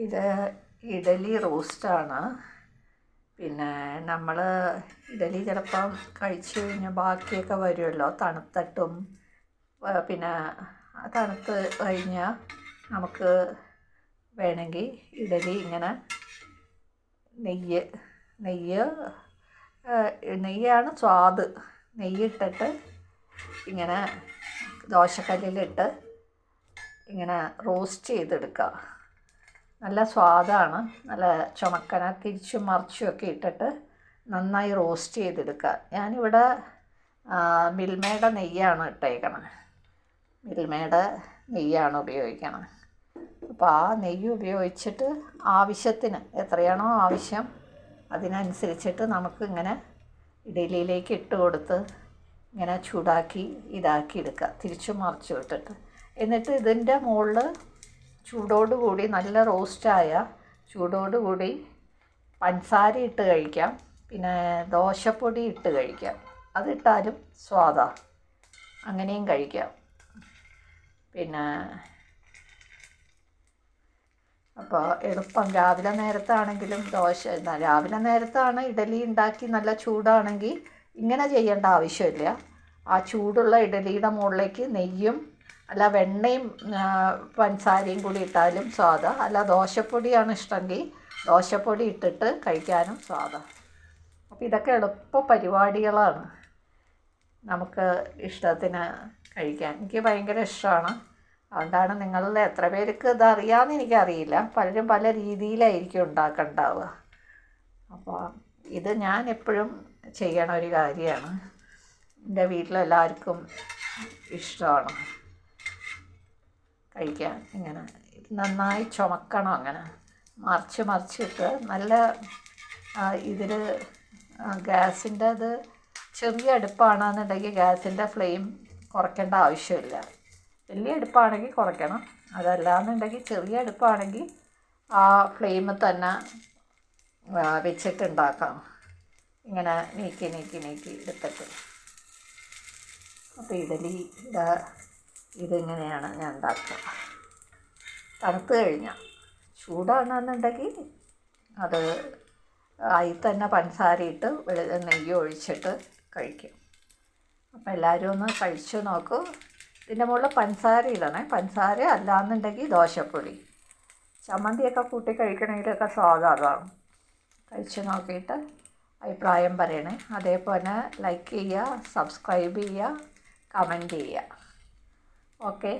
ഇത് ഇഡലി റോസ്റ്റാണ്. പിന്നെ നമ്മൾ ഇഡലി ചിലപ്പം കഴിച്ച് കഴിഞ്ഞാൽ ബാക്കിയൊക്കെ വരുമല്ലോ, തണുത്തിട്ടും. പിന്നെ തണുത്ത് കഴിഞ്ഞാൽ നമുക്ക് വേണമെങ്കിൽ ഇഡലി ഇങ്ങനെ നെയ്യാണ് സ്വാദ്. നെയ്യിട്ടിട്ട് ഇങ്ങനെ ദോശക്കല്ലിലിട്ട് ഇങ്ങനെ റോസ്റ്റ് ചെയ്തെടുക്കുക. നല്ല സ്വാദാണ്. നല്ല ചുമക്കന തിരിച്ചും മറിച്ചും ഒക്കെ ഇട്ടിട്ട് നന്നായി റോസ്റ്റ് ചെയ്തെടുക്കുക. ഞാനിവിടെ മിൽമയുടെ നെയ്യാണ് ഇട്ടേക്കണം. മിൽമയുടെ നെയ്യാണ് ഉപയോഗിക്കണം. അപ്പോൾ ആ നെയ്യ് ഉപയോഗിച്ചിട്ട് ആവശ്യത്തിന് എത്രയാണോ ആവശ്യം അതിനനുസരിച്ചിട്ട് നമുക്ക് ഇങ്ങനെ ഇഡലിയിലേക്ക് ഇട്ട് കൊടുത്ത് ഇങ്ങനെ ചൂടാക്കി ഇതാക്കി എടുക്കുക, തിരിച്ചും മറിച്ചും ഇട്ടിട്ട്. എന്നിട്ട് ഇതിൻ്റെ മുകളിൽ ചൂടോടുകൂടി നല്ല റോസ്റ്റായ ചൂടോടുകൂടി പഞ്ചസാര ഇട്ട് കഴിക്കാം. പിന്നെ ദോശപ്പൊടി ഇട്ട് കഴിക്കാം, അതിട്ടാലും സ്വാദാണ്. അങ്ങനെയും കഴിക്കാം. പിന്നെ അപ്പോൾ എളുപ്പം രാവിലെ നേരത്താണെങ്കിലും രാവിലെ നേരത്താണ് ഇഡലി ഉണ്ടാക്കി നല്ല ചൂടാണെങ്കിൽ ഇങ്ങനെ ചെയ്യേണ്ട ആവശ്യമില്ല. ആ ചൂടുള്ള ഇഡലിയുടെ മുകളിലേക്ക് നെയ്യും അല്ല വെണ്ണയും പഞ്ചസാരയും കൂടി ഇട്ടാലും സ്വാദാണ്. അല്ല ദോശപ്പൊടിയാണ് ഇഷ്ടമെങ്കിൽ ദോശപ്പൊടി ഇട്ടിട്ട് കഴിക്കാനും സ്വാദാണ്. അപ്പോൾ ഇതൊക്കെ എളുപ്പ പരിപാടികളാണ്, നമുക്ക് ഇഷ്ടത്തിന് കഴിക്കാൻ. എനിക്ക് ഭയങ്കര ഇഷ്ടമാണ്. അതുകൊണ്ടാണ് നിങ്ങളിൽ എത്ര പേർക്ക് ഇതറിയാമെന്ന് എനിക്കറിയില്ല. പലരും പല രീതിയിലായിരിക്കും ഉണ്ടാക്കുന്നുണ്ടാവുക. അപ്പോൾ ഇത് ഞാൻ എപ്പോഴും ചെയ്യണ ഒരു കാര്യമാണ്. എൻ്റെ വീട്ടിലെല്ലാവർക്കും ഇഷ്ടമാണ് കഴിക്കാൻ. ഇങ്ങനെ നന്നായി ചുമക്കണം, അങ്ങനെ മറിച്ചിട്ട് നല്ല ഇതിൽ ഗ്യാസിൻ്റെ അത് ചെറിയ അടുപ്പാണെന്നുണ്ടെങ്കിൽ ഗ്യാസിൻ്റെ ഫ്ലെയിം കുറയ്ക്കേണ്ട ആവശ്യമില്ല. വലിയ അടുപ്പാണെങ്കിൽ കുറയ്ക്കണം. അതല്ലാന്നുണ്ടെങ്കിൽ ചെറിയ അടുപ്പാണെങ്കിൽ ആ ഫ്ലെയിമിൽ തന്നെ വെച്ചിട്ടുണ്ടാക്കാം. ഇങ്ങനെ നീക്കി എടുത്തിട്ട്. അപ്പോൾ ഇഡലിയുടെ ഇതിങ്ങനെയാണ് ഞാൻ ഉണ്ടാക്കുക. തണുത്ത് കഴിഞ്ഞാൽ ചൂടാണെന്നുണ്ടെങ്കിൽ അത് അതിൽ തന്നെ പഞ്ചസാര ഇട്ട് നെയ്യ് ഒഴിച്ചിട്ട് കഴിക്കും. അപ്പോൾ എല്ലാവരും ഒന്ന് കഴിച്ചു നോക്കൂ. ഇതിൻ്റെ മുകളിൽ പഞ്ചസാര ഇടണേ. പഞ്ചസാര അല്ലാന്നുണ്ടെങ്കിൽ ദോശപ്പൊടി. ചമ്മന്തിയൊക്കെ കൂട്ടി കഴിക്കണമെങ്കിലൊക്കെ സ്വാദാണ്. കഴിച്ചു നോക്കിയിട്ട് അഭിപ്രായം പറയണേ. അതേപോലെ ലൈക്ക് ചെയ്യുക, സബ്സ്ക്രൈബ് ചെയ്യുക, കമൻറ്റ് ചെയ്യുക. ഓക്കെ.